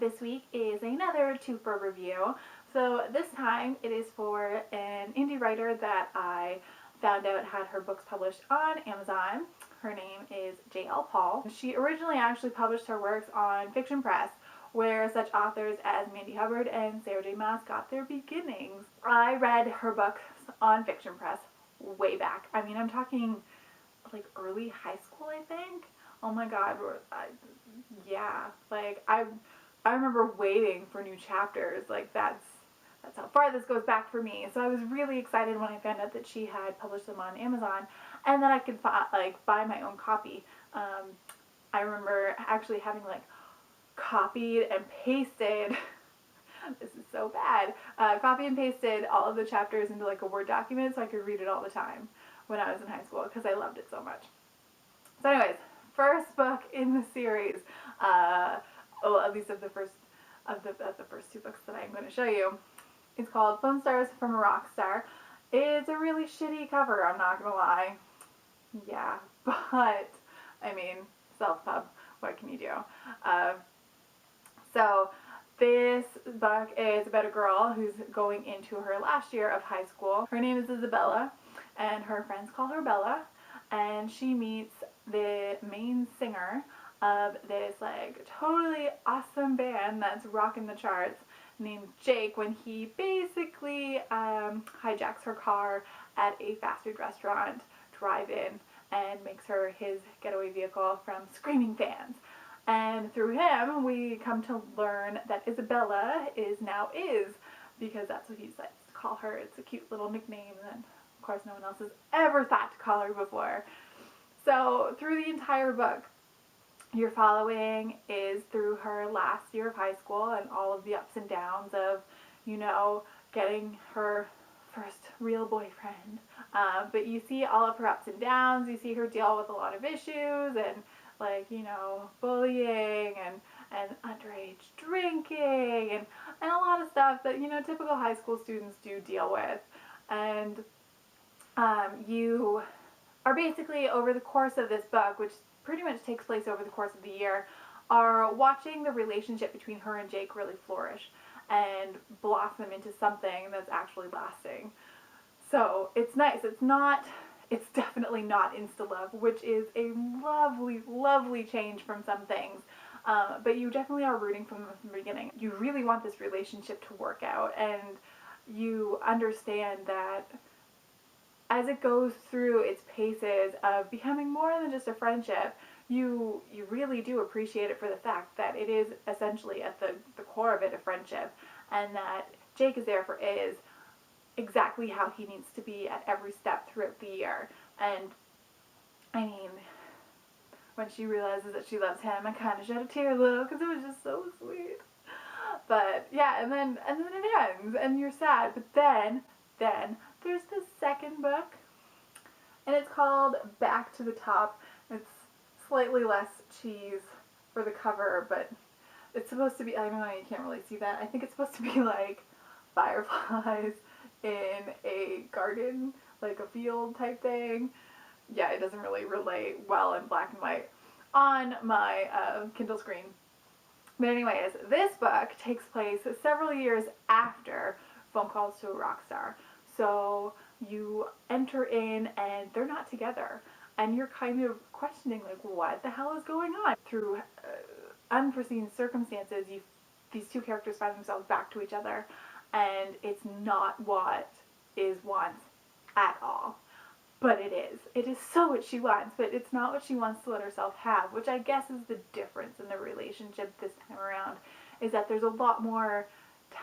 this week is another twofer review. So this time it is for an indie writer that I found out had her books published on Amazon. Her name is J.L. Paul. She originally actually published her works on Fiction Press, where such authors as Mandy Hubbard and Sarah J. Maas got their beginnings. I read her books on Fiction Press way back. I mean, I'm talking like early high school, I think. Oh my god, yeah, like I remember waiting for new chapters. Like that's how far this goes back for me. So I was really excited when I found out that she had published them on Amazon, and that I could buy my own copy. I remember actually having like copied and pasted. This is so bad. Copy and pasted all of the chapters into like a Word document so I could read it all the time when I was in high school because I loved it so much. So anyways, first book in the series, at least of the first two books that I'm going to show you, it's called Phone Stars from a Rock Star. It's a really shitty cover, I'm not going to lie. Yeah, but, I mean, self-pub, what can you do? So this book is about a girl who's going into her last year of high school. Her name is Isabella, and her friends call her Bella, and she meets the main singer of this like totally awesome band that's rocking the charts named Jake when he basically hijacks her car at a fast food restaurant drive-in and makes her his getaway vehicle from screaming fans. And through him, we come to learn that Isabella is now Iz, because that's what he decides to call her. It's a cute little nickname that, of course, no one else has ever thought to call her before. So through the entire book, you're following Iz through her last year of high school and all of the ups and downs of, you know, getting her first real boyfriend. But you see all of her ups and downs. You see her deal with a lot of issues and, like, you know, bullying and underage drinking and a lot of stuff that, you know, typical high school students do deal with. And you are basically, over the course of this book, which pretty much takes place over the course of the year, are watching the relationship between her and Jake really flourish and blossom into something that's actually lasting. So it's nice. It's definitely not insta-love, which is a lovely, lovely change from some things. But you definitely are rooting from the beginning. You really want this relationship to work out, and you understand that as it goes through its paces of becoming more than just a friendship, you really do appreciate it for the fact that it is essentially at the core of it a friendship, and that Jake is there for Iz exactly how he needs to be at every step throughout the year. And I mean, when she realizes that she loves him, I kind of shed a tear a little because it was just so sweet. But yeah, and then it ends, and you're sad. But then there's the second book, and it's called Back to the Top. It's slightly less cheese for the cover, but it's supposed to be, I don't know, you can't really see that. I think it's supposed to be like fireflies in a garden, like a field type thing. Yeah, it doesn't really relate well in black and white on my Kindle screen. But anyways, this book takes place several years after Phone Calls to a Rock Star. So you enter in and they're not together. And you're kind of questioning, like, what the hell is going on? Through unforeseen circumstances, these two characters find themselves back to each other. And it's not what Iz wants at all. But it is. It is so what she wants, but it's not what she wants to let herself have, which I guess is the difference in the relationship this time around, is that there's a lot more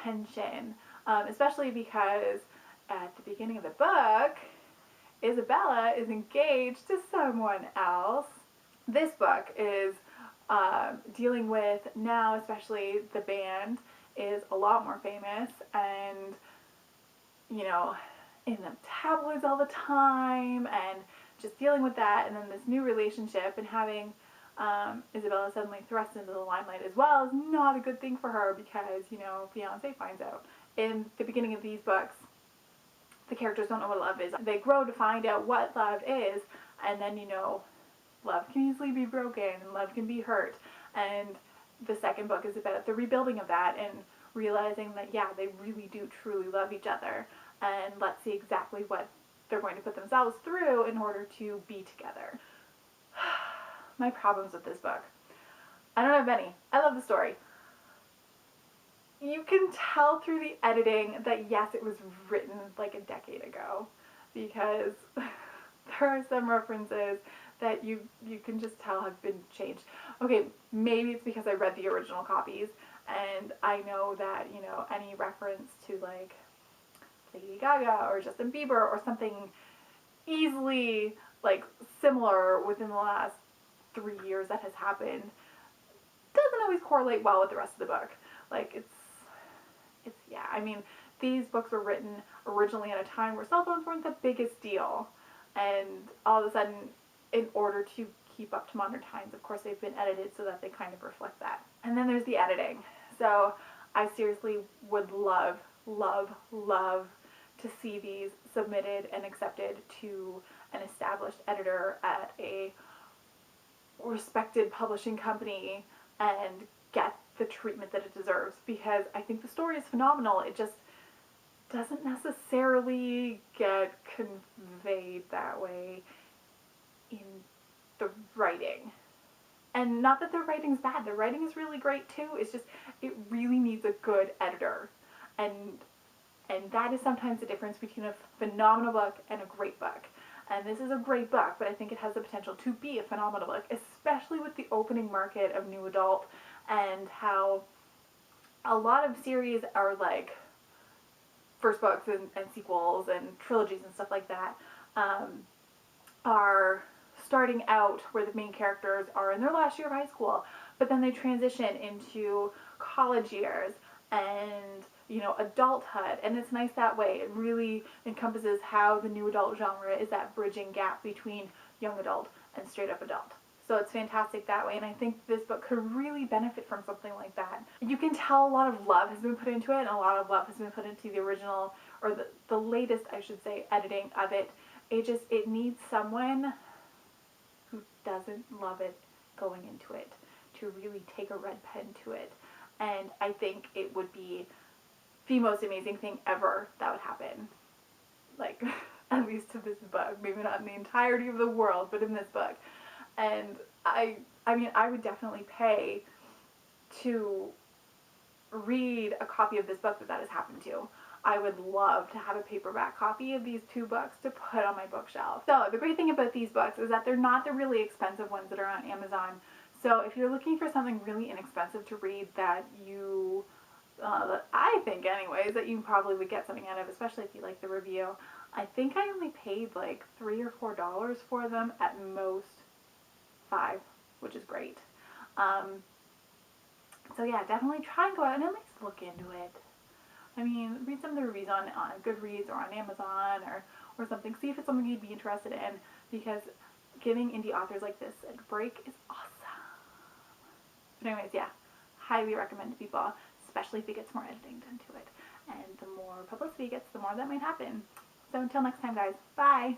tension, especially because at the beginning of the book, Isabella is engaged to someone else. This book is dealing with, now especially the band is a lot more famous and, you know, in the tabloids all the time, and just dealing with that, and then this new relationship, and having Isabella suddenly thrust into the limelight as well is not a good thing for her because, you know, fiance finds out. In the beginning of these books, the characters don't know what love is. They grow to find out what love is, and then, you know, love can easily be broken, and love can be hurt, and the second book is about the rebuilding of that and realizing that, yeah, they really do truly love each other, and let's see exactly what they're going to put themselves through in order to be together. My problems with this book. I don't have many. I love the story. You can tell through the editing that, yes, it was written like a decade ago, because there are some references that you can just tell have been changed. Okay, maybe it's because I read the original copies, and I know that, you know, any reference to like Lady Gaga or Justin Bieber or something easily like similar within the last 3 years that has happened doesn't always correlate well with the rest of the book. Like, yeah, I mean, these books were written originally at a time where cell phones weren't the biggest deal, and all of a sudden, in order to keep up to modern times, of course, they've been edited so that they kind of reflect that. And then there's the editing. So I seriously would love, love, love to see these submitted and accepted to an established editor at a respected publishing company and get the treatment that it deserves, because I think the story is phenomenal. It just doesn't necessarily get conveyed that way in the writing. And not that the writing's bad. The writing is really great too. It's just, it really needs a good editor. And that is sometimes the difference between a phenomenal book and a great book. And this is a great book, but I think it has the potential to be a phenomenal book, especially with the opening market of new adult, and how a lot of series are like first books and sequels and trilogies and stuff like that, are starting out where the main characters are in their last year of high school, but then they transition into college years and, you know, adulthood, and it's nice that way. It really encompasses how the new adult genre is that bridging gap between young adult and straight up adult. So it's fantastic that way, and I think this book could really benefit from something like that. You can tell a lot of love has been put into it, and a lot of love has been put into the original, or the latest, I should say, editing of it. It needs someone who doesn't love it going into it to really take a red pen to it. And I think it would be the most amazing thing ever that would happen. Like, at least to this book. Maybe not in the entirety of the world, but in this book. And I mean, I would definitely pay to read a copy of this book that has happened to. I would love to have a paperback copy of these two books to put on my bookshelf. So the great thing about these books is that they're not the really expensive ones that are on Amazon. So if you're looking for something really inexpensive to read that you, that I think anyways, that you probably would get something out of, especially if you like the review. I think I only paid like $3 or $4 for them, at most $5, which is great. So yeah, definitely try and go out and at least look into it. I mean, read some of the reviews on Goodreads or on Amazon or something. See if it's something you'd be interested in, because giving indie authors like this a break is awesome. But anyways, yeah, highly recommend to people, especially if it gets more editing done to it. And the more publicity it gets, the more that might happen. So until next time, guys, bye!